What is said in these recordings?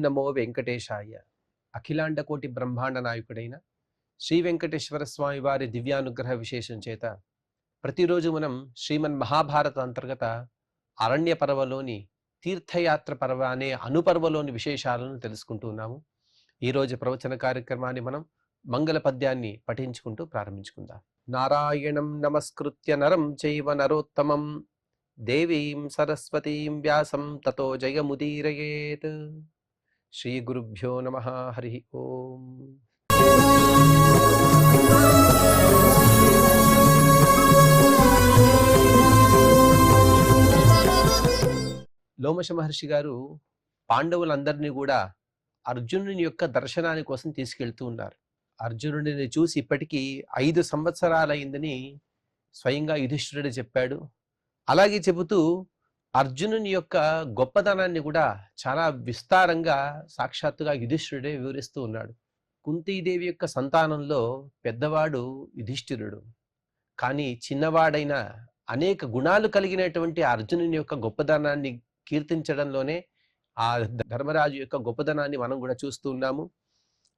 నమో వెంకటేశాయ. అఖిలాండ కోటి బ్రహ్మాండ నాయకుడైన శ్రీ వెంకటేశ్వర స్వామి వారి దివ్యానుగ్రహ విశేషం చేత ప్రతిరోజు మనం శ్రీమన్ మహాభారత అంతర్గత అరణ్య పర్వలోని తీర్థయాత్ర పర్వ అనే అనుపర్వలోని విశేషాలను తెలుసుకుంటూ ఉన్నాము. ఈరోజు ప్రవచన కార్యక్రమాన్ని మనం మంగళ పద్యాన్ని పఠించుకుంటూ ప్రారంభించుకుందాం. నారాయణం నమస్కృత్య నరం చైవ నరోత్తమం దేవీం సరస్వతీం వ్యాసం తతో జయముదీరయేత్. శ్రీ గురుభ్యో నమః. హరి ఓం. లోమశ మహర్షి గారు పాండవులందరినీ కూడా అర్జునుని యొక్క దర్శనాని కోసం తీసుకెళ్తూ ఉన్నారు. అర్జునుడిని చూసి ఇప్పటికీ 5 సంవత్సరాలైందని స్వయంగా యుధిష్ఠిరుడు చెప్పాడు. అలాగే చెబుతూ అర్జునుని యొక్క గొప్పతనాన్ని కూడా చాలా విస్తారంగా సాక్షాత్తుగా యుధిష్ఠిరుడే వివరిస్తూ ఉన్నాడు. కుంతీదేవి యొక్క సంతానంలో పెద్దవాడు యుధిష్ఠిరుడు, కానీ చిన్నవాడైన అనేక గుణాలు కలిగినటువంటి అర్జునుని యొక్క గొప్పదనాన్ని కీర్తించడంలోనే ఆ ధర్మరాజు యొక్క గొప్పదనాన్ని మనం కూడా చూస్తూ ఉన్నాము.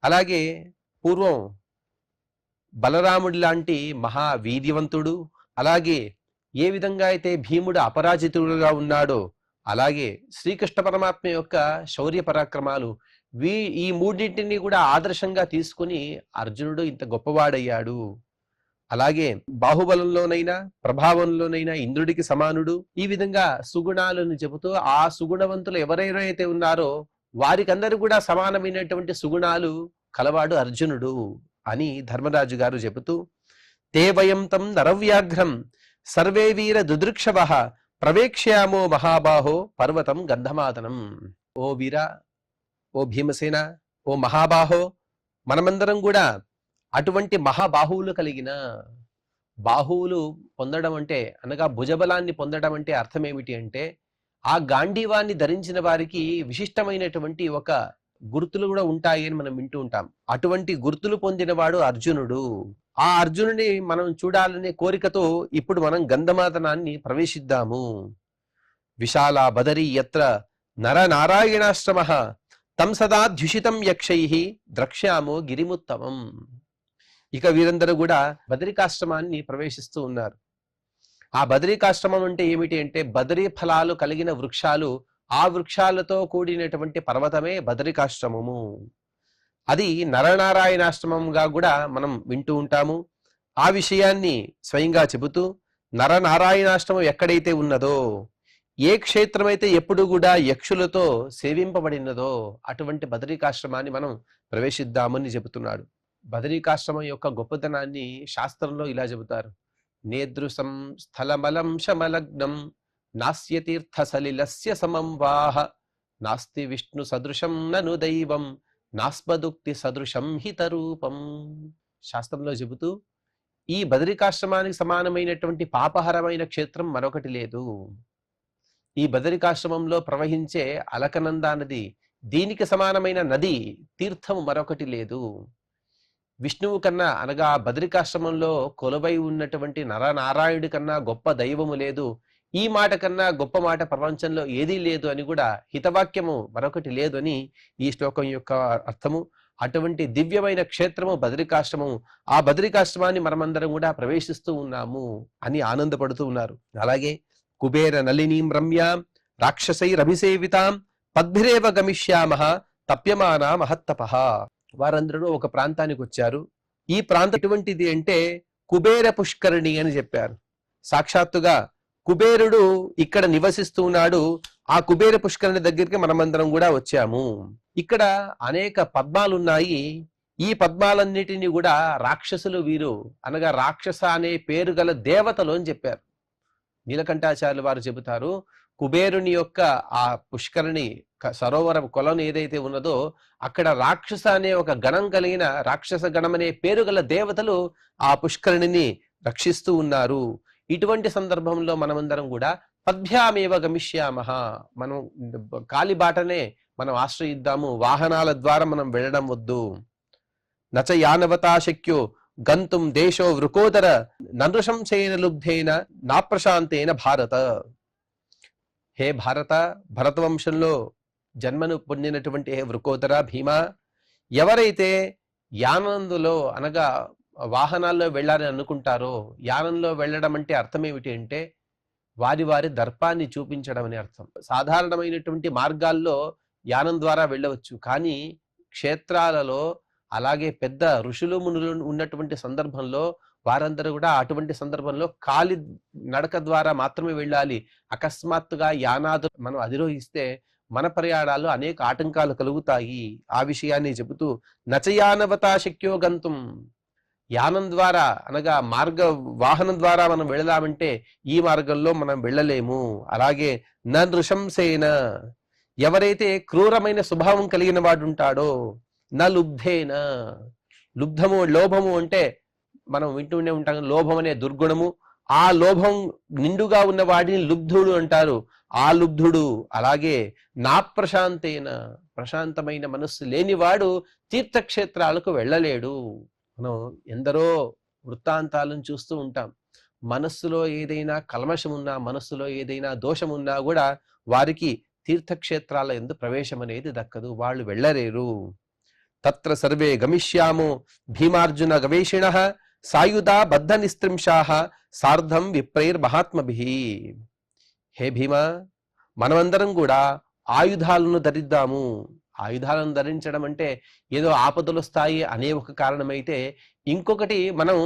అలాగే పూర్వం బలరాముడి లాంటి మహావీర్యవంతుడు, అలాగే ఏ విధంగా అయితే భీముడు అపరాజితుడుగా ఉన్నాడో అలాగే శ్రీకృష్ణ పరమాత్మ యొక్క శౌర్య పరాక్రమాలు ఈ మూడింటిని కూడా ఆదర్శంగా తీసుకుని అర్జునుడు ఇంత గొప్పవాడయ్యాడు. అలాగే బాహుబలంలోనైనా ప్రభావంలోనైనా ఇంద్రుడికి సమానుడు. ఈ విధంగా సుగుణాలను చెబుతూ ఆ సుగుణవంతులు ఎవరైతే ఉన్నారో వారికందరూ కూడా సమానమైనటువంటి సుగుణాలు కలవాడు అర్జునుడు అని ధర్మరాజు గారు చెబుతూ, తే వయం తం నరవ్యాఘ్రం సర్వే వీర దుదృక్షవః ప్రవేక్ష్యామో మహాబాహో పర్వతం గంధమాదనం. ఓ వీర, ఓ భీమసేన, ఓ మహాబాహో, మనమందరం కూడా అటువంటి మహాబాహువులు కలిగిన బాహువులు పొందడం అంటే అనగా భుజబలాన్ని పొందడం అంటే అర్థం ఏమిటి అంటే ఆ గాంధీవాన్ని ధరించిన వారికి విశిష్టమైనటువంటి ఒక గుర్తులు కూడా ఉంటాయి అని మనం వింటూ ఉంటాం. అటువంటి గుర్తులు పొందినవాడు అర్జునుడు. ఆ అర్జునుని మనం చూడాలనే కోరికతో ఇప్పుడు మనం గంధమాదనాన్ని ప్రవేశిద్దాము. విశాల బదరీ యత్ర నర నారాయణాశ్రమ తం సదా ధ్యుషితం యక్షైః ద్రక్ష్యామో గిరిముత్తమం. ఇక వీరందరూ కూడా బదరికాశ్రమాన్ని ప్రవేశిస్తూ ఉన్నారు. ఆ బదరికాశ్రమం అంటే ఏమిటి అంటే బదరీ ఫలాలు కలిగిన వృక్షాలు, ఆ వృక్షాలతో కూడినటువంటి పర్వతమే బదరికాశ్రమము. అది నరనారాయణాశ్రమంగా కూడా మనం వింటూ ఉంటాము. ఆ విషయాన్ని స్వయంగా చెబుతూ నరనారాయణాశ్రమం ఎక్కడైతే ఉన్నదో, ఏ క్షేత్రమైతే ఎప్పుడు కూడా యక్షులతో సేవింపబడినదో అటువంటి బదరికాశ్రమాన్ని మనం ప్రవేశిద్దామని చెబుతున్నాడు. బదరికాశ్రమం యొక్క గొప్పతనాన్ని శాస్త్రంలో ఇలా చెబుతారు. నేదృశం స్థలమలం శమలగ్నం నాస్య తీర్థ సలిలస్య సమం వాహ నాస్తి విష్ణు సదృశం నను దైవం నాస్మదుక్తి సదృశం హితరూపం. శాస్త్రంలో చెబుతూ ఈ బదరికాశ్రమానికి సమానమైనటువంటి పాపహరమైన క్షేత్రం మరొకటి లేదు. ఈ బదరికాశ్రమంలో ప్రవహించే అలకనందా నది, దీనికి సమానమైన నది తీర్థము మరొకటి లేదు. విష్ణువు కన్నా అనగా బదరికాశ్రమంలో కొలువై ఉన్నటువంటి నరనారాయణుడి కన్నా గొప్ప దైవము లేదు. ఈ మాట కన్నా గొప్ప మాట ప్రపంచంలో ఏదీ లేదు అని కూడా హితవాక్యము మరొకటి లేదు అని ఈ శ్లోకం యొక్క అర్థము. అటువంటి దివ్యమైన క్షేత్రము బదరికాశ్రమము. ఆ బదరికాశ్రమాన్ని మనమందరం కూడా ప్రవేశిస్తూ ఉన్నాము అని ఆనందపడుతూ ఉన్నారు. అలాగే కుబేర నళినీం రమ్యాం రాక్షసైరభిసేవితాం పద్భిరేవ గమిష్యామః తప్యమానా మహత్తపః. వారందరూ ఒక ప్రాంతానికి వచ్చారు. ఈ ప్రాంతం ఎటువంటిది అంటే కుబేర పుష్కరిణి అని చెప్పారు. సాక్షాత్తుగా కుబేరుడు ఇక్కడ నివసిస్తూ ఉన్నాడు. ఆ కుబేర పుష్కరిణి దగ్గరికి మనమందరం కూడా వచ్చాము. ఇక్కడ అనేక పద్మాలు ఉన్నాయి. ఈ పద్మాలన్నిటినీ కూడా రాక్షసులు వీరు అనగా రాక్షస అనే పేరు గల దేవతలు అని చెప్పారు. నీలకంఠాచార్యులు వారు చెబుతారు, కుబేరుని యొక్క ఆ పుష్కరిణి సరోవరం కొలను ఏదైతే ఉన్నదో అక్కడ రాక్షస అనే ఒక గణం కలిగిన రాక్షస గణం అనే పేరు గల దేవతలు ఆ పుష్కరిణిని రక్షిస్తూ ఉన్నారు. ఇటువంటి సందర్భంలో మనమందరం కూడా పద్భ్యామేవ గమిష్యామః, మనం కాలిబాటనే మనం ఆశ్రయిద్దాము, వాహనాల ద్వారా మనం వెళ్ళడం వద్దు. నచ యానవతా శక్యో గంతుం దేశో వృకోదర నృశంసేన లుబ్ధేన నాప్రశాంతేన భారత. హే భారత, భరతవంశంలో జన్మను పొందినటువంటి హే వృకోదర భీమా, ఎవరైతే యానందులో అనగా వాహనాల్లో వెళ్ళాలని అనుకుంటారో, యానంలో వెళ్ళడం అంటే అర్థం ఏమిటి అంటే వారి వారి దర్పాన్ని చూపించడం అని అర్థం. సాధారణమైనటువంటి మార్గాల్లో యానం ద్వారా వెళ్ళవచ్చు, కానీ క్షేత్రాలలో అలాగే పెద్ద ఋషులు మునులు ఉన్నటువంటి సందర్భంలో వారందరూ కూడా అటువంటి సందర్భంలో కాలి నడక ద్వారా మాత్రమే వెళ్ళాలి. అకస్మాత్తుగా యానాదు మనం అధిరోహిస్తే మన ప్రయాణాల్లో అనేక ఆటంకాలు కలుగుతాయి. ఆ విషయాన్ని చెబుతూ నచయానవతా శక్యో గంతుం, యానం ద్వారా అనగా వాహనం ద్వారా మనం వెళదామంటే ఈ మార్గంలో మనం వెళ్ళలేము. అలాగే నృశంసేన, ఎవరైతే క్రూరమైన స్వభావం కలిగిన వాడు ఉంటాడో, లుబ్ధేన, లోభము అంటే మనం వింటూనే ఉంటాం, లోభం అనే దుర్గుణము. ఆ లోభం నిండుగా ఉన్న వాడిని లుబ్ధుడు అంటారు. ఆ లుబ్ధుడు. అలాగే నా ప్రశాంతేన, ప్రశాంతమైన మనస్సు లేనివాడు తీర్థక్షేత్రాలకు వెళ్ళలేడు. మనం ఎందరో వృత్తాంతాలను చూస్తూ ఉంటాం. మనస్సులో ఏదైనా కల్మషం ఉన్నా, మనస్సులో ఏదైనా దోషం ఉన్నా కూడా వారికి తీర్థక్షేత్రాల యందు ప్రవేశం అనేది దక్కదు, వాళ్ళు వెళ్ళలేరు. తత్ర సర్వే గమిష్యామో భీమార్జున గవేషిణః సాయుధా బద్ధ నిస్త్రింశాః సార్ధం విప్రైర్ మహాత్మభిః. హే భీమా, మనమందరం కూడా ఆయుధాలను ధరిద్దాము. ఆయుధాలను ధరించడం అంటే ఏదో ఆపదలు వస్తాయి అనే ఒక కారణమైతే, ఇంకొకటి మనం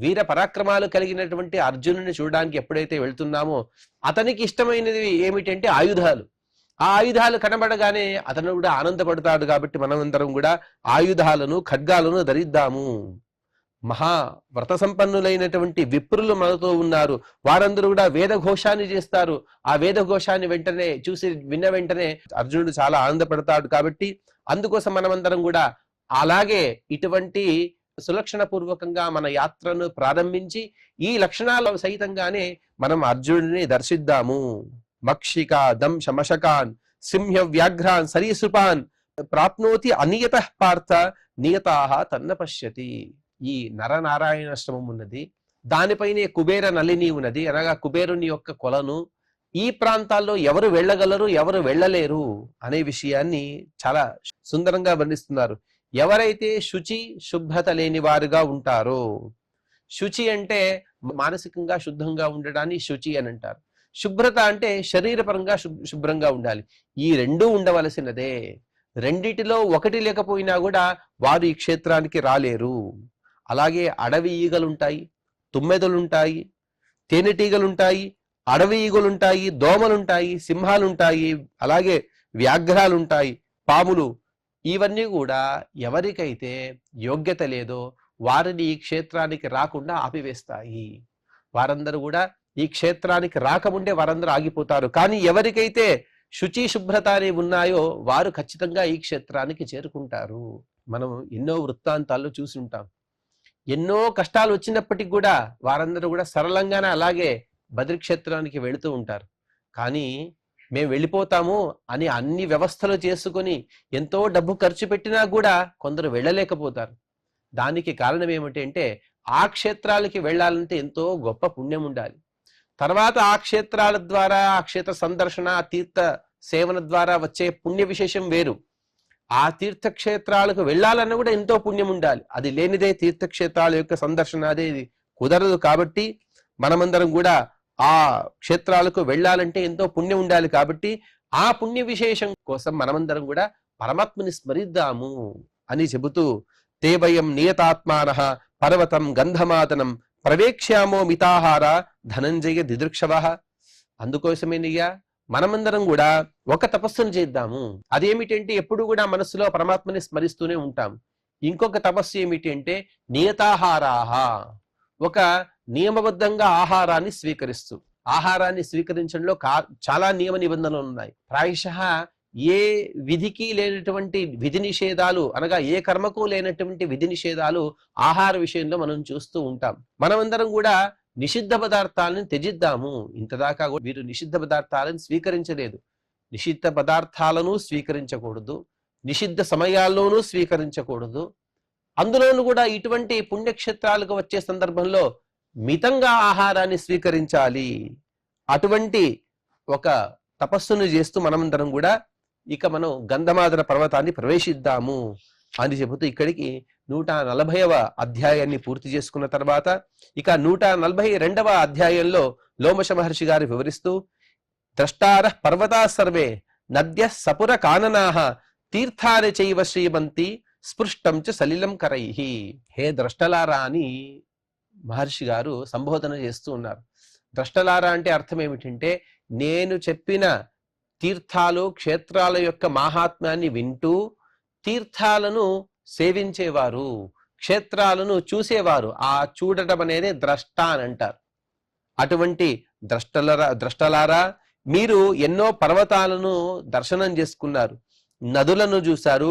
వీర పరాక్రమాలు కలిగినటువంటి అర్జునుని చూడడానికి ఎప్పుడైతే వెళ్తున్నామో అతనికి ఇష్టమైనది ఏమిటంటే ఆయుధాలు. ఆ ఆయుధాలు కనబడగానే అతను కూడా ఆనందపడతాడు. కాబట్టి మనమందరం కూడా ఆయుధాలను, ఖడ్గాలను ధరిద్దాము. వ్రత సంపన్నులైనటువంటి విప్రులు మనతో ఉన్నారు. వారందరూ కూడా వేదఘోషాన్ని చేస్తారు. ఆ వేదఘోషాన్ని వెంటనే చూసి విన్న వెంటనే అర్జునుడు చాలా ఆనందపడతాడు. కాబట్టి అందుకోసం మనమందరం కూడా అలాగే ఇటువంటి సులక్షణ పూర్వకంగా మన యాత్రను ప్రారంభించి ఈ లక్షణాల సహితంగానే మనం అర్జునుడిని దర్శిద్దాము. మక్షిక దంశ మశకాన్ సింహ వ్యాఘ్రాన్ సరీసృపాన్ ప్రాప్నోతి అనియత పార్థ నియతాహ తన్న పశ్యతి. ఈ నరనారాయణాశ్రమం ఉన్నది, దానిపైనే కుబేర నళిని ఉన్నది, అనగా కుబేరుని యొక్క కొలను. ఈ ప్రాంతాల్లో ఎవరు వెళ్ళగలరు, ఎవరు వెళ్ళలేరు అనే విషయాన్ని చాలా సుందరంగా వర్ణిస్తున్నారు. ఎవరైతే శుచి శుభ్రత లేని వారుగా ఉంటారో, శుచి అంటే మానసికంగా శుద్ధంగా ఉండడాన్ని శుచి అని అంటారు. శుభ్రత అంటే శరీరపరంగా శుభ్రంగా ఉండాలి. ఈ రెండూ ఉండవలసినదే. రెండిటిలో ఒకటి లేకపోయినా కూడా వారు ఈ క్షేత్రానికి రాలేరు. అలాగే అడవి ఈగలుంటాయి, తుమ్మెదలుంటాయి, తేనెటీగలుంటాయి, అడవి ఈగలుంటాయి, దోమలుంటాయి, సింహాలుంటాయి, అలాగే వ్యాఘ్రాలుంటాయి, పాములు. ఇవన్నీ కూడా ఎవరికైతే యోగ్యత లేదో వారిని ఈ క్షేత్రానికి రాకుండా ఆపివేస్తాయి. వారందరూ కూడా ఈ క్షేత్రానికి రాకముందే వారందరూ ఆగిపోతారు. కానీ ఎవరికైతే శుచి శుభ్రత అనేవి ఉన్నాయో వారు ఖచ్చితంగా ఈ క్షేత్రానికి చేరుకుంటారు. మనం ఎన్నో వృత్తాంతాల్లో చూసి ఉంటాం. ఎన్నో కష్టాలు వచ్చినప్పటికీ కూడా వారందరూ కూడా సరళంగానే అలాగే బద్రీక్షేత్రానికి వెళుతూ ఉంటారు. కానీ మేము వెళ్ళిపోతాము అని అన్ని వ్యవస్థలు చేసుకొని ఎంతో డబ్బు ఖర్చు పెట్టినా కూడా కొందరు వెళ్ళలేకపోతారు. దానికి కారణం ఏమిటంటే ఆ క్షేత్రాలకి వెళ్ళాలంటే ఎంతో గొప్ప పుణ్యం ఉండాలి. తర్వాత ఆ క్షేత్రాల ద్వారా, ఆ క్షేత్ర సందర్శన, తీర్థ సేవన ద్వారా వచ్చే పుణ్య విశేషం వేరు. ఆ తీర్థక్షేత్రాలకు వెళ్ళాలన్నా కూడా ఎంతో పుణ్యం ఉండాలి. అది లేనిదే తీర్థక్షేత్రాల యొక్క సందర్శన అనేది కుదరదు. కాబట్టి మనమందరం కూడా ఆ క్షేత్రాలకు వెళ్ళాలంటే ఎంతో పుణ్యం ఉండాలి. కాబట్టి ఆ పుణ్య విశేషం కోసం మనమందరం కూడా పరమాత్మని స్మరిద్దాము అని చెబుతూ, తే వయం నియతాత్మానః పర్వతం గంధమాదనం ప్రవేక్ష్యామో మితాహార ధనంజయ దిదృక్షవః. అందుకోసమేనయ్యా మనమందరం కూడా ఒక తపస్సును చేద్దాము. అదేమిటంటే ఎప్పుడు కూడా మనస్సులో పరమాత్మని స్మరిస్తూనే ఉంటాం. ఇంకొక తపస్సు ఏమిటి అంటే నియతాహారాహ, ఒక నియమబద్ధంగా ఆహారాన్ని స్వీకరిస్తూ. ఆహారాన్ని స్వీకరించడంలో చాలా నియమ నిబంధనలు ఉన్నాయి. ప్రాయశః ఏ విధికి లేనటువంటి విధి నిషేధాలు, అనగా ఏ కర్మకు లేనటువంటి విధి నిషేధాలు ఆహార విషయంలో మనం చూస్తూ ఉంటాం. మనమందరం కూడా నిషిద్ధ పదార్థాలను త్యజిద్దాము. ఇంతదాకా వీరు నిషిద్ధ పదార్థాలను స్వీకరించలేదు. నిషిద్ధ పదార్థాలను స్వీకరించకూడదు, నిషిద్ధ సమయాల్లోనూ స్వీకరించకూడదు. అందులోనూ కూడా ఇటువంటి పుణ్యక్షేత్రాలకు వచ్చే సందర్భంలో మితంగా ఆహారాన్ని స్వీకరించాలి. అటువంటి ఒక తపస్సును చేస్తూ మనమందరం కూడా ఇక మనం గంధమాదన పర్వతాన్ని ప్రవేశిద్దాము అని చెబుతూ ఇక్కడికి 140వ అధ్యాయాన్ని పూర్తి చేసుకున్న తర్వాత ఇక 142వ అధ్యాయంలో లోమశ మహర్షి గారు వివరిస్తూ ద్రష్టార పర్వతా సర్వే నద్య సపుర కాననాహ తీర్థాని చైవ శ్రీమంతి స్పృష్టం చ సలిలం కరైహి. హే ద్రష్టలారా అని మహర్షి గారు సంబోధన చేస్తూ ఉన్నారు. ద్రష్టలారా అంటే అర్థం ఏమిటంటే నేను చెప్పిన తీర్థాలు క్షేత్రాల యొక్క మహాత్మ్యాన్ని వింటూ తీర్థాలను సేవించేవారు, క్షేత్రాలను చూసేవారు. ఆ చూడటం అనేది ద్రష్ట అని అంటారు. అటువంటి ద్రష్టలారా మీరు ఎన్నో పర్వతాలను దర్శనం చేసుకున్నారు, నదులను చూశారు,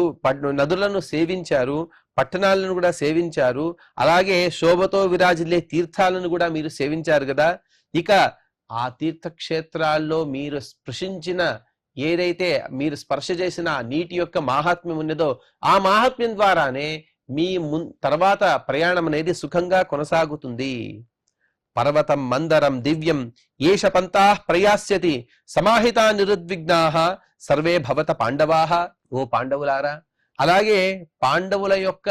నదులను సేవించారు, పట్టణాలను కూడా సేవించారు, అలాగే శోభతో విరాజిల్లే తీర్థాలను కూడా మీరు సేవించారు కదా. ఇక ఆ తీర్థక్షేత్రాల్లో మీరు స్పృశించిన ఏదైతే మీరు స్పర్శ చేసిన నీటి యొక్క మహాత్మ్యం ఉన్నదో ఆ మహాత్మ్యం ద్వారానే మీ తర్వాత ప్రయాణం అనేది సుఖంగా కొనసాగుతుంది. పర్వతం మందరం దివ్యం ఏష పంతా ప్రయాస్యతి సమాహితా నిరుద్విగ్నాః సర్వే భవత పాండవాః. ఓ పాండవులారా, అలాగే పాండవుల యొక్క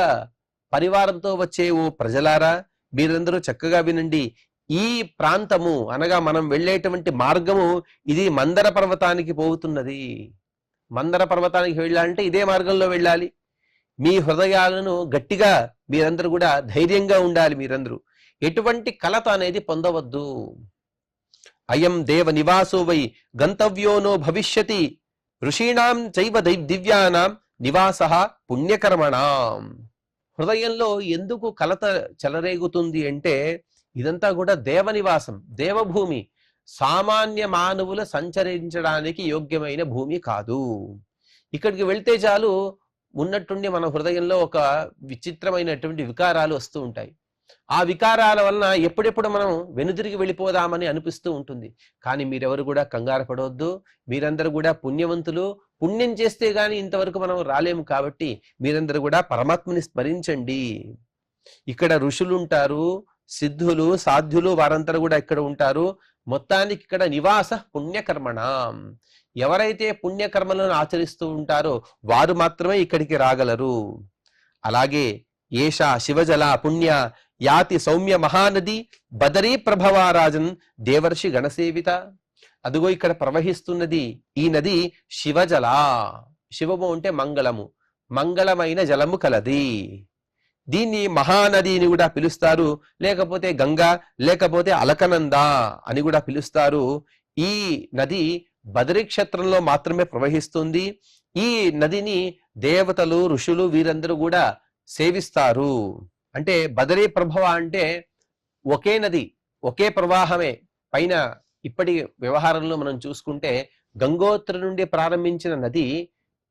పరివారంతో వచ్చే ఓ ప్రజలారా, మీరందరూ చక్కగా వినండి. ఈ ప్రాంతము అనగా మనం వెళ్ళేటువంటి మార్గము ఇది మందర పర్వతానికి పోతున్నది. మందర పర్వతానికి వెళ్ళాలంటే ఇదే మార్గంలో వెళ్ళాలి. మీ హృదయాలను గట్టిగా మీరందరూ కూడా ధైర్యంగా ఉండాలి. మీరందరూ ఎటువంటి కలత అనేది పొందవద్దు. అయం దేవ నివాసో వై గంతవ్యోనో భవిష్యతి ఋషీణాం చైవ దివ్యానాం నివాసః పుణ్యకర్మణాం. హృదయంలో ఎందుకు కలత చెలరేగుతుంది అంటే ఇదంతా కూడా దేవనివాసం, దేవభూమి. సామాన్య మానవులు సంచరించడానికి యోగ్యమైన భూమి కాదు. ఇక్కడికి వెళ్తే చాలు ఉన్నట్టుండి మన హృదయంలో ఒక విచిత్రమైనటువంటి వికారాలు వస్తూ ఉంటాయి. ఆ వికారాల వలన ఎప్పుడెప్పుడు మనం వెనుదిరిగి వెళ్ళిపోదామని అనిపిస్తూ ఉంటుంది. కానీ మీరెవరు కూడా కంగారు పడవద్దు. మీరందరూ కూడా పుణ్యవంతులు. పుణ్యం చేస్తే గాని ఇంతవరకు మనం రాలేము కాబట్టి మీరందరూ కూడా పరమాత్మని స్మరించండి. ఇక్కడ ఋషులు ఉంటారు, సిద్ధులు, సాధ్యులు, వారందరూ కూడా ఇక్కడ ఉంటారు. మొత్తానికి ఇక్కడ నివాస పుణ్యకర్మణం. ఎవరైతే పుణ్యకర్మలను ఆచరిస్తూ ఉంటారో వారు మాత్రమే ఇక్కడికి రాగలరు. అలాగే ఏషా శివజల పుణ్య యాతి సౌమ్య మహానది బదరీ ప్రభవారాజన్ దేవర్షి గణసేవిత. అదుగో ఇక్కడ ప్రవహిస్తున్నది ఈ నది శివజల. శివము అంటే మంగళము, మంగళమైన జలము కలది. దీన్ని మహానది అని కూడా పిలుస్తారు, లేకపోతే గంగా, లేకపోతే అలకనంద అని కూడా పిలుస్తారు. ఈ నది బదరీ క్షేత్రంలో మాత్రమే ప్రవహిస్తుంది. ఈ నదిని దేవతలు, ఋషులు వీరందరూ కూడా సేవిస్తారు. అంటే బదరీ ప్రభవ అంటే ఒకే నది, ఒకే ప్రవాహమే. పైన ఇప్పటి వ్యవహారంలో మనం చూసుకుంటే గంగోత్రి నుండి ప్రారంభించిన నది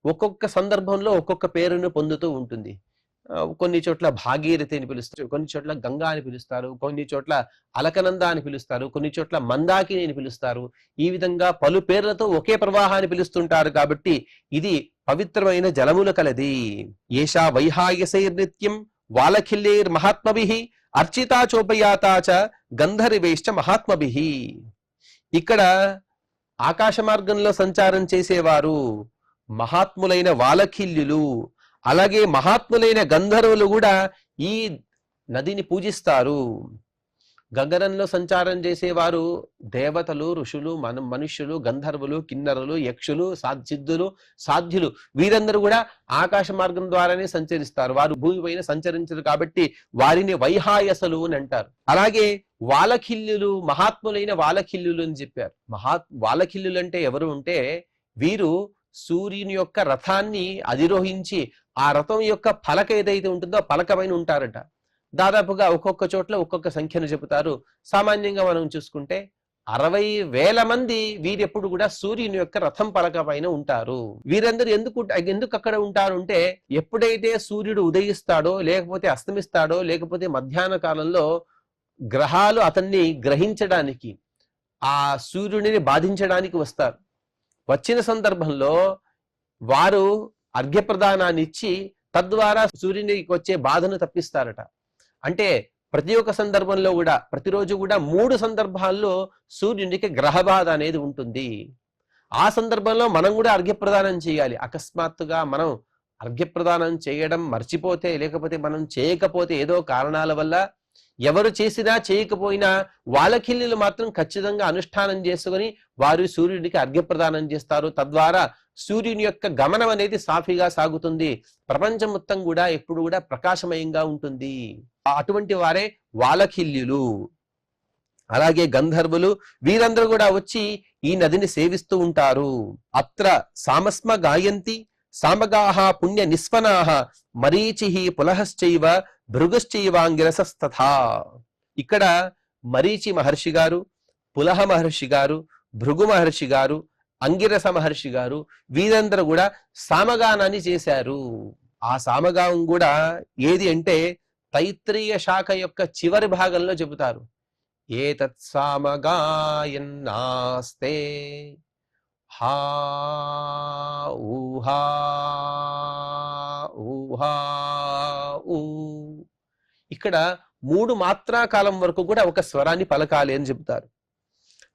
ఒక్కొక్క సందర్భంలో ఒక్కొక్క పేరును పొందుతూ ఉంటుంది. కొన్ని చోట్ల భాగీరథి అని పిలుస్తారు, కొన్ని చోట్ల గంగా అని పిలుస్తారు, కొన్ని చోట్ల అలకనంద అని పిలుస్తారు, కొన్ని చోట్ల మందాకిని అని పిలుస్తారు. ఈ విధంగా పలు పేర్లతో ఒకే ప్రవాహాన్ని పిలుస్తుంటారు. కాబట్టి ఇది పవిత్రమైన జలముల కలది. ఏషా వైహాయసైర్నిత్యం వాలఖిల్లేర్ మహాత్మభిః అర్చితా చోపయాతా చ గంధర్వేశ్చ మహాత్మభిః. ఇక్కడ ఆకాశ మార్గంలో సంచారం చేసేవారు మహాత్ములైన వాలఖిల్యులు, అలాగే మహాత్ములైన గంధర్వులు కూడా ఈ నదిని పూజిస్తారు. గగనంలో సంచారం చేసేవారు దేవతలు, ఋషులు, మనుష్యులు, గంధర్వులు, కిన్నరులు, యక్షులు, సిద్ధులు, సాధ్యులు వీరందరూ కూడా ఆకాశ మార్గం ద్వారానే సంచరిస్తారు. వారు భూమి పైన సంచరించరు కాబట్టి వారిని వైహాయసలు అని అంటారు. అలాగే వాలఖిల్యులు, మహాత్ములైన వాలఖిల్యులు అని చెప్పారు. వాలఖిల్యులు అంటే ఎవరు అంటే వీరు సూర్యుని యొక్క రథాన్ని అధిరోహించి ఆ రథం యొక్క పలక ఏదైతే ఉంటుందో ఆ పలక పైన ఉంటారట. దాదాపుగా ఒక్కొక్క చోట్ల ఒక్కొక్క సంఖ్యను చెబుతారు. సామాన్యంగా మనం చూసుకుంటే 60,000 మంది వీరెప్పుడు కూడా సూర్యుని యొక్క రథం పలక పైన ఉంటారు. వీరందరూ ఎందుకు అక్కడ ఉంటారు అంటే ఎప్పుడైతే సూర్యుడు ఉదయిస్తాడో, లేకపోతే అస్తమిస్తాడో, లేకపోతే మధ్యాహ్న కాలంలో గ్రహాలు అతన్ని గ్రహించడానికి, ఆ సూర్యుడిని బాధించడానికి వస్తారు. వచ్చిన సందర్భంలో వారు అర్ఘ్యప్రదానాన్ని ఇచ్చి తద్వారా సూర్యునికి వచ్చే బాధను తప్పిస్తారట. అంటే ప్రతి ఒక్క సందర్భంలో కూడా ప్రతిరోజు కూడా 3 సందర్భాల్లో సూర్యునికి గ్రహబాధ అనేది ఉంటుంది. ఆ సందర్భంలో మనం కూడా అర్ఘ్యప్రదానం చేయాలి. అకస్మాత్తుగా మనం అర్ఘ్యప్రదానం చేయడం మర్చిపోతే, లేకపోతే మనం చేయకపోతే ఏదో కారణాల వల్ల, ఎవరు చేసినా చేయకపోయినా వాళ్ళకిల్లు మాత్రం ఖచ్చితంగా అనుష్ఠానం చేసుకుని వారు సూర్యుడికి అర్ఘ్యప్రదానం చేస్తారు. తద్వారా సూర్యుని యొక్క గమనం అనేది సాఫీగా సాగుతుంది. ప్రపంచం మొత్తం కూడా ఎప్పుడు కూడా ప్రకాశమయంగా ఉంటుంది. అటువంటి వారే వాలకిల్యులు. అలాగే గంధర్వులు వీరందరూ కూడా వచ్చి ఈ నదిని సేవిస్తూ ఉంటారు. అత్ర సామస్మ గాయంతి సామగాహ పుణ్య నిస్వనాహ మరీచి పులహశ్చైవ భృగుశ్చైవాంగిరసస్తథా. ఇక్కడ మరీచి మహర్షి గారు, పులహ మహర్షి గారు, భృగు మహర్షి గారు, అంగిరస మహర్షి గారు వీరందరూ కూడా సామగానాన్ని చేశారు. ఆ సామగానం కూడా ఏది అంటే తైత్రీయ శాఖ యొక్క చివరి భాగంలో చెబుతారు. ఏతత్ సామగాయన్నాస్తే హా ఊహా ఊహా ఊ. ఇక్కడ 3 మాత్రా కాలం వరకు కూడా ఒక స్వరాన్ని పలకాలి అని చెబుతారు.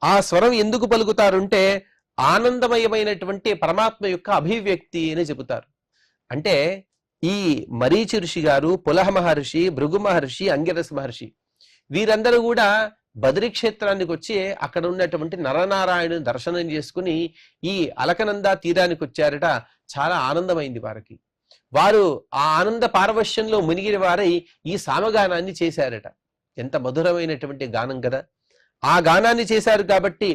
ఆ స్వరం ఎందుకు పలుకుతారంటే ఆనందమయమైనటువంటి పరమాత్మ యొక్క అభివ్యక్తి అని చెబుతారు. అంటే ఈ మరీచి ఋషి గారు, పులహ మహర్షి, భృగు మహర్షి, అంగిరస మహర్షి వీరందరూ కూడా బద్రీ క్షేత్రానికి వచ్చి అక్కడ ఉన్నటువంటి నరనారాయణుని దర్శనం చేసుకుని ఈ అలకనంద తీరానికి వచ్చారట. చాలా ఆనందమైంది వారికి. వారు ఆ ఆనంద పారవశ్యంలో మునిగిన వారై ఈ సామగానాన్ని చేశారట. ఎంత మధురమైనటువంటి గానం కదా. ఆ గానాన్ని చేశారు కాబట్టి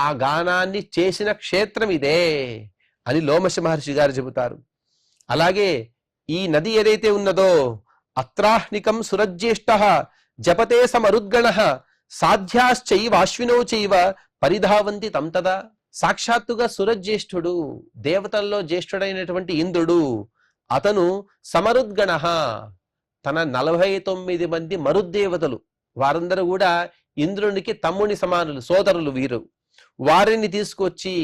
ఆ గానాన్ని చేసిన క్షేత్రం ఇదే అని లోమశ మహర్షి గారు చెబుతారు. అలాగే ఈ నది ఏదైతే ఉన్నదో అత్రాహ్నికం సురజ్యేష్ట జపతే సమరుద్గణ సాధ్యాశ్చైవ అశ్వినో చైవ పరిధావంతి తంతదా. సాక్షాత్తుగా సురజ్యేష్ఠుడు, దేవతల్లో జ్యేష్ఠుడైనటువంటి ఇంద్రుడు, అతను సమరుద్గణ తన 49 మంది మరుద్దేవతలు వారందరూ కూడా ఇంద్రునికి తమ్ముని సమానులు, సోదరులు వీరు. వారిని తీసుకొచ్చి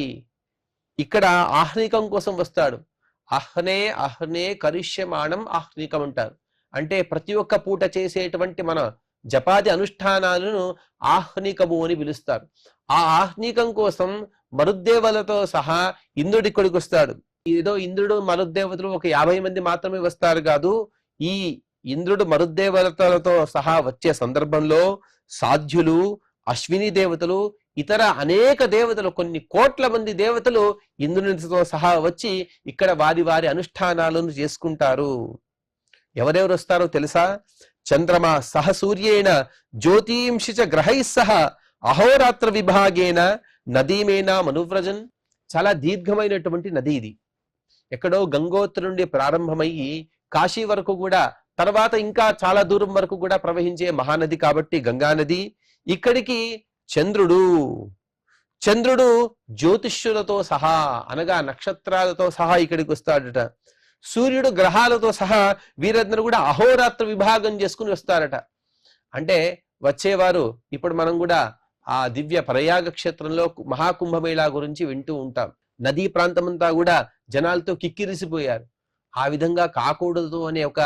ఇక్కడ ఆహ్నికం కోసం వస్తాడు. అహ్నే అహ్నే కరిష్యమాణం ఆహ్నికం అంటారు. అంటే ప్రతి ఒక్క పూట చేసేటువంటి మన జపాది అనుష్ఠానాలను ఆహ్నికము అని పిలుస్తారు. ఆ ఆహ్నికం కోసం మరుద్దేవతలతో సహా ఇంద్రుడి ఇక్కడికి వస్తాడు. ఏదో ఇంద్రుడు మరుద్దేవతలు ఒక 50 మంది మాత్రమే వస్తారు కాదు. ఈ ఇంద్రుడు మరుద్దేవతలతో సహా వచ్చే సందర్భంలో సాధ్యులు, అశ్విని దేవతలు, ఇతర అనేక దేవతలు, కొన్ని కోట్ల మంది దేవతలు ఇంద్రునితో సహా వచ్చి ఇక్కడ వారి వారి అనుష్ఠానాలను చేసుకుంటారు. ఎవరెవరు వస్తారో తెలుసా? చంద్రమా సహ సూర్యేణ జ్యోతింషిచ గ్రహై సహ అహోరాత్ర విభాగేన నదీమేనా మనువ్రజన్. చాలా దీర్ఘమైనటువంటి నది ఇది. ఎక్కడో గంగోత్రి నుండి ప్రారంభమయ్యి కాశీ వరకు కూడా, తర్వాత ఇంకా చాలా దూరం వరకు కూడా ప్రవహించే మహానది కాబట్టి గంగా నది. ఇక్కడికి చంద్రుడు జ్యోతిష్యులతో సహా అనగా నక్షత్రాలతో సహా ఇక్కడికి వస్తాడట. సూర్యుడు గ్రహాలతో సహా వీరందరూ కూడా అహోరాత్ర విభాగం చేసుకుని వస్తారట. అంటే వచ్చేవారు ఇప్పుడు మనం కూడా ఆ దివ్య ప్రయాగ క్షేత్రంలో మహాకుంభమేళా గురించి వింటూ ఉంటాం. నదీ ప్రాంతమంతా కూడా జనాలతో కిక్కిరిసిపోయారు. ఆ విధంగా కాకూడదు అనే ఒక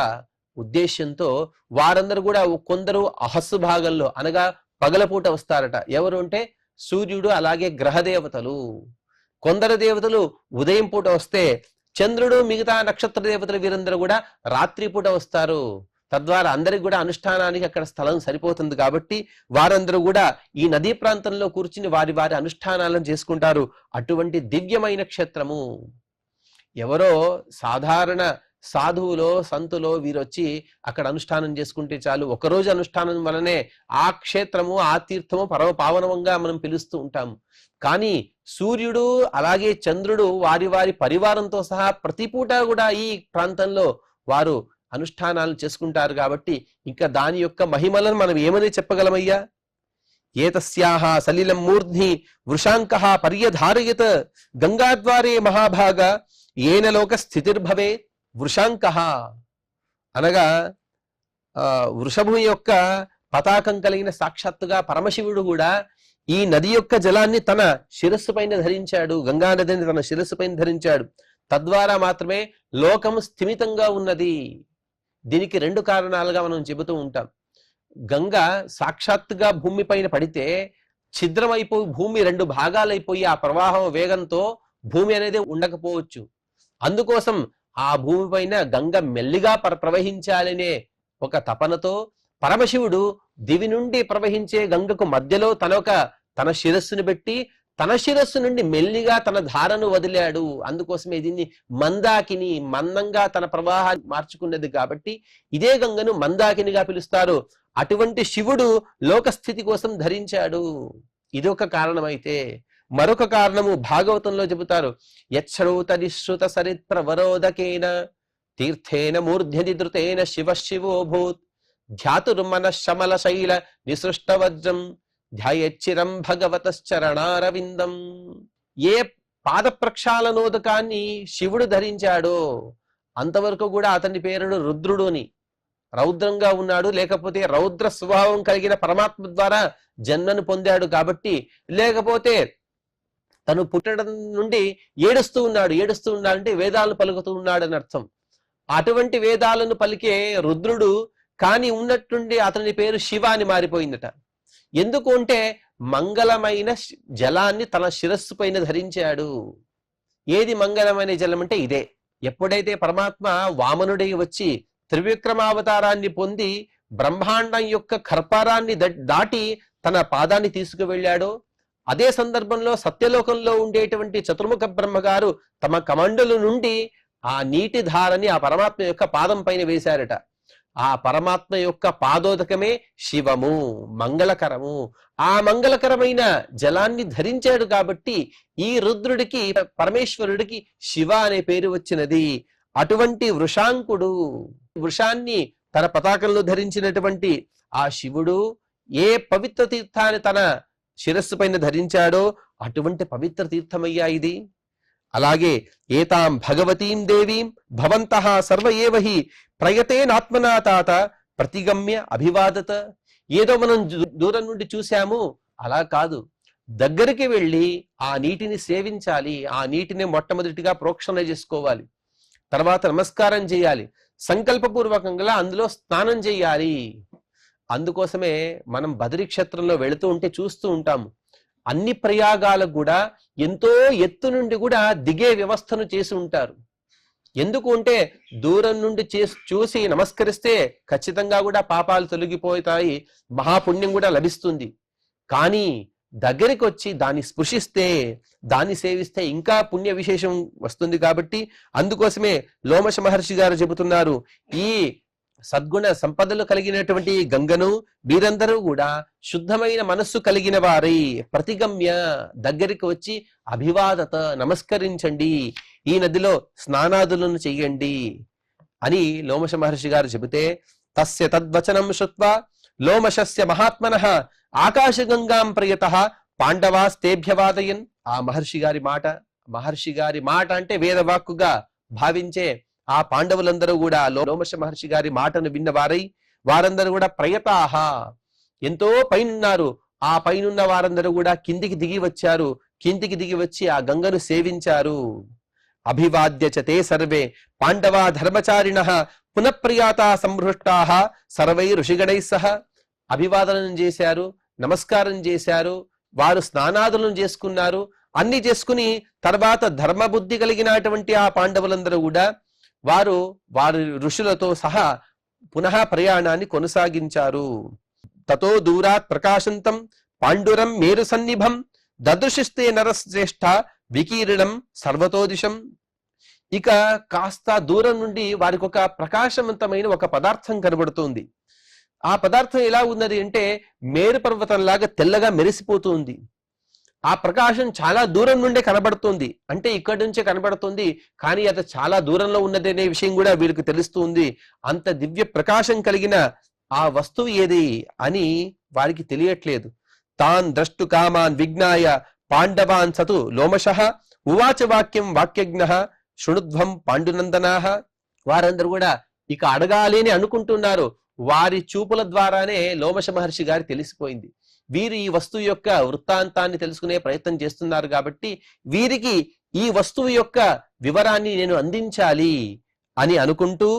ఉద్దేశ్యంతో వారందరూ కూడా కొందరు అహస్సు భాగంలో అనగా పగలపూట వస్తారట. ఎవరు అంటే సూర్యుడు, అలాగే గ్రహదేవతలు. కొందరు దేవతలు ఉదయం పూట వస్తే చంద్రుడు, మిగతా నక్షత్ర దేవతలు వీరందరూ కూడా రాత్రిపూట వస్తారు. తద్వారా అందరికి కూడా అనుష్ఠానానికి అక్కడ స్థలం సరిపోతుంది కాబట్టి వారందరూ కూడా ఈ నదీ ప్రాంతంలో కూర్చుని వారి వారి అనుష్ఠానాలను చేసుకుంటారు. అటువంటి దివ్యమైన క్షేత్రము. ఎవరో సాధారణ సాధువులో సంతులో వీరొచ్చి అక్కడ అనుష్ఠానం చేసుకుంటే చాలు. ఒకరోజు అనుష్ఠానం వలనే ఆ క్షేత్రము, ఆ తీర్థము పరమ పావనంగా మనం పిలుస్తూ ఉంటాం. కానీ సూర్యుడు అలాగే చంద్రుడు వారి వారి పరివారంతో సహా ప్రతి పూట కూడా ఈ ప్రాంతంలో వారు అనుష్ఠానాలు చేసుకుంటారు కాబట్టి ఇంకా దాని యొక్క మహిమలను మనం ఏమని చెప్పగలమయ్యా? ఏతస్యాహ సలిలం మూర్ధ్ని వృషాంకః పర్యధారయత్ గంగాద్వారే మహాభాగ ఏన లోక స్థితిర్భవే. వృషాంకః అనగా వృషభం యొక్క పతాకం కలిగిన సాక్షాత్తుగా పరమశివుడు కూడా ఈ నది యొక్క జలాన్ని తన శిరస్సు పైన ధరించాడు. గంగా నదిని తన శిరస్సు పైన ధరించాడు. తద్వారా మాత్రమే లోకము స్థిమితంగా ఉన్నది. దీనికి 2 కారణాలుగా మనం చెబుతూ ఉంటాం. గంగ సాక్షాత్తుగా భూమి పైన పడితే ఛిద్రమైపోయి భూమి 2 భాగాలైపోయి ఆ ప్రవాహం వేగంతో భూమి అనేది ఉండకపోవచ్చు. అందుకోసం ఆ భూమి పైన గంగ మెల్లిగా ప్రవహించాలనే ఒక తపనతో పరమశివుడు దివి నుండి ప్రవహించే గంగకు మధ్యలో తన శిరస్సును పెట్టి తన శిరస్సు నుండి మెల్లిగా తన ధారను వదిలాడు. అందుకోసమే దీన్ని మందాకిని, మందంగా తన ప్రవాహాన్ని మార్చుకున్నది కాబట్టి ఇదే గంగను మందాకినిగా పిలుస్తారు. అటువంటి శివుడు లోకస్థితి కోసం ధరించాడు. ఇదొక కారణమైతే మరొక కారణము భాగవతంలో చెబుతారు. యచ్ఛ్రౌత నిశ్రుత సరిత్ ప్రవరోదకేన తీర్థేన మూర్ధ్యని ధృతేన శివ శివోభూత్ ధ్యాతుర్మన శమల శైల నిసృష్ట వజ్రం ధ్యాయచ్చిరం భగవతశ్చరణారవిందం. ఏ పాద ప్రక్షాళనోదకాన్ని శివుడు ధరించాడో అంతవరకు కూడా అతని పేరును రుద్రుడు అని, రౌద్రంగా ఉన్నాడు, లేకపోతే రౌద్ర స్వభావం కలిగిన పరమాత్మ ద్వారా జన్మను పొందాడు కాబట్టి, లేకపోతే తను పుట్టడం నుండి ఏడుస్తూ ఉన్నాడు అంటే వేదాలను పలుకుతూ ఉన్నాడు అని అర్థం. అటువంటి వేదాలను పలికే రుద్రుడు కానీ ఉన్నట్టుండి అతని పేరు శివ అని మారిపోయిందట. ఎందుకు అంటే మంగళమైన జలాన్ని తన శిరస్సు పైన ధరించాడు. ఏది మంగళమైన జలం అంటే ఇదే. ఎప్పుడైతే పరమాత్మ వామనుడై వచ్చి త్రివిక్రమావతారాన్ని పొంది బ్రహ్మాండం యొక్క కర్పారాన్ని దాటి తన పాదాన్ని తీసుకువెళ్ళాడో, అదే సందర్భంలో సత్యలోకంలో ఉండేటువంటి చతుర్ముఖ బ్రహ్మగారు తమ కమండలు నుండి ఆ నీటి ధారని ఆ పరమాత్మ యొక్క పాదం పైన వేశారట. ఆ పరమాత్మ యొక్క పాదోదకమే శివము, మంగళకరము. ఆ మంగళకరమైన జలాన్ని ధరించాడు కాబట్టి ఈ రుద్రుడికి, పరమేశ్వరుడికి శివ అనే పేరు వచ్చినది. అటువంటి వృషాంకుడు, వృషాన్ని తన పతాకంలో ధరించినటువంటి ఆ శివుడు ఏ పవిత్ర తీర్థాన్ని తన శిరస్సు పైన ధరించాడో అటువంటి పవిత్ర తీర్థమయ్యా ఇది. అలాగే ఏతాం భగవతీం దేవీం భవంతః సర్వ ఏవహి ప్రయతేనాత్మనా తాత ప్రతిగమ్య అభివాదత. ఏదో మనం దూరం నుండి చూశాము అలా కాదు, దగ్గరికి వెళ్ళి ఆ నీటిని సేవించాలి. ఆ నీటిని మొట్టమొదటిగా ప్రోక్షణ చేసుకోవాలి, తర్వాత నమస్కారం చేయాలి, సంకల్పపూర్వకంగా అందులో స్నానం చేయాలి. అందుకోసమే మనం బదరీ క్షేత్రంలో వెళుతూ ఉంటే చూస్తూ ఉంటాము. అన్ని ప్రయాగాలకు కూడా ఎంతో ఎత్తు నుండి కూడా దిగే వ్యవస్థను చేసి ఉంటారు. ఎందుకు అంటే దూరం నుండి చూసి నమస్కరిస్తే ఖచ్చితంగా కూడా పాపాలు తొలగిపోతాయి, మహాపుణ్యం కూడా లభిస్తుంది. కానీ దగ్గరికి వచ్చి దాన్ని స్పృశిస్తే, దాన్ని సేవిస్తే ఇంకా పుణ్య విశేషం వస్తుంది. కాబట్టి అందుకోసమే లోమశ మహర్షి గారు చెబుతున్నారు, ఈ సద్గుణ సంపదలు కలిగినటువంటి గంగను వీరందరూ కూడా శుద్ధమైన మనస్సు కలిగిన వారై ప్రతిగమ్య దగ్గరికి వచ్చి అభివాదత నమస్కరించండి, ఈ నదిలో స్నానాదులను చెయ్యండి అని లోమశ మహర్షి గారు చెబితే, తస్య తద్వచనం శ్రుత్వా లోమశస్య మహాత్మనః ఆకాశగంగాం ప్రయతః పాండవాస్తేభ్యవాదయన్. ఆ మహర్షి గారి మాట అంటే వేదవాక్కుగా భావించే ఆ పాండవులందరూ కూడా లోమశ మహర్షి గారి మాటను విన్నవారై వారందరూ కూడా ప్రయతాహ ఎంతో పైనున్నారు. ఆ పైనున్న వారందరూ కూడా కిందికి దిగి వచ్చారు. కిందికి దిగి వచ్చి ఆ గంగను సేవించారు. అభివాద్య చ తే సర్వే పాండవా ధర్మచారిణః పునఃప్రియాతా సంహృష్టాః సర్వై ఋషిగణై సహ. అభివాదనం చేశారు, నమస్కారం చేశారు, వారు స్నానాదులను చేసుకున్నారు. అన్ని చేసుకుని తర్వాత ధర్మబుద్ధి కలిగినటువంటి ఆ పాండవులందరూ కూడా వారి ఋషులతో సహా పునః ప్రయాణాన్ని కొనసాగించారు. తతో దూరాత్ ప్రకాశంతం పాండురం మేరు సన్నిభం దదృశిస్తే నరశ్రేష్ఠ వికీర్ణం సర్వతోదిశం. ఇక కాస్త దూరం నుండి వారికి ఒక ప్రకాశవంతమైన ఒక పదార్థం కనబడుతుంది. ఆ పదార్థం ఎలా ఉన్నది అంటే మేరు పర్వతంలాగా తెల్లగా మెరిసిపోతుంది. ఆ ప్రకాశం చాలా దూరం నుండే కనబడుతుంది. అంటే ఇక్కడి నుంచే కనబడుతుంది, కానీ అది చాలా దూరంలో ఉన్నది అనే విషయం కూడా వీరికి తెలుస్తుంది. అంత దివ్య ప్రకాశం కలిగిన ఆ వస్తువు ఏది అని వారికి తెలియట్లేదు. తాన్ ద్రష్టు కామాన్ విజ్ఞాయ పాండవాన్ సతు లోమశః ఉవాచ వాక్యం వాక్యజ్ఞః శృణుధ్వం పాండునందనాః. వారందరూ కూడా ఇక అడగాలి అని అనుకుంటున్నారు. వారి చూపుల ద్వారానే లోమశ మహర్షి గారి తెలిసిపోయింది. వీరు ఈ వస్తువు యొక్క వృత్తాంతాన్ని తెలుసుకునే ప్రయత్నం చేస్తున్నారు కాబట్టి వీరికి ఈ వస్తువు యొక్క వివరాన్ని నేను అందించాలి అని అనుకుంటూ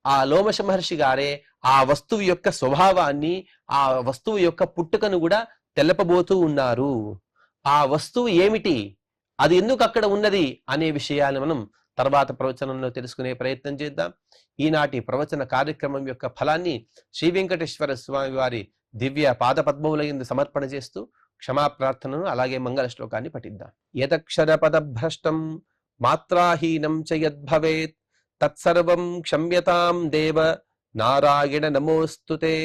ఆ లోమశ మహర్షి గారే ఆ వస్తువు యొక్క స్వభావాన్ని, ఆ వస్తువు యొక్క పుట్టుకను కూడా తెలపబోతూ ఉన్నారు. ఆ వస్తువు ఏమిటి, అది ఎందుకు అక్కడ ఉన్నది అనే విషయాన్ని మనం తర్వాత ప్రవచనంలో తెలుసుకునే ప్రయత్నం చేద్దాం. ఈనాటి ప్రవచన కార్యక్రమం యొక్క ఫలాన్ని శ్రీ వెంకటేశ్వర స్వామి వారి దివ్య పాదపద్మముల యందు సమర్పణ చేస్తూ క్షమాప్రార్థనను అలాగే మంగళ శ్లోకాన్ని పఠిద్దాం. యదక్షర పదభ్రష్టం మాత్రాహీనం చ యద్భవేత్ తత్సర్వం క్షమ్యతాం దేవ నారాయణ నమోస్తుతే.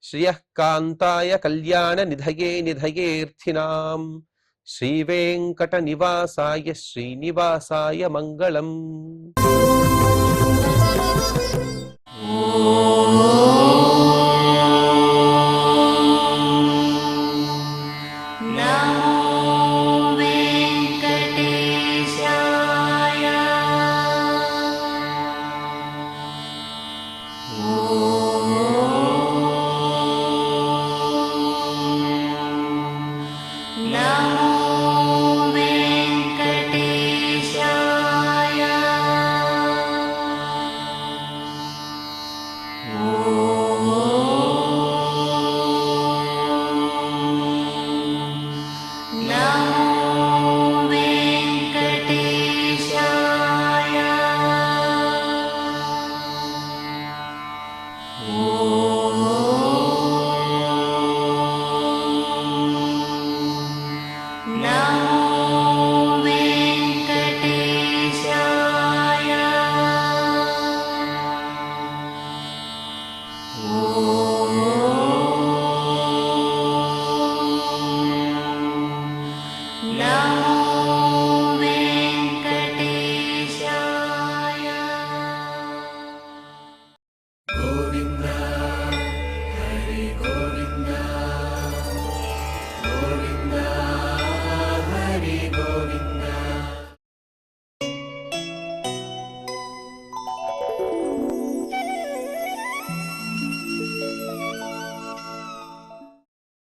శ్రియః కాంతాయ కళ్యాణ నిధయే నిధయేర్థినాం శ్రీ వెంకట నివాసాయ శ్రీనివాసాయ మంగళం.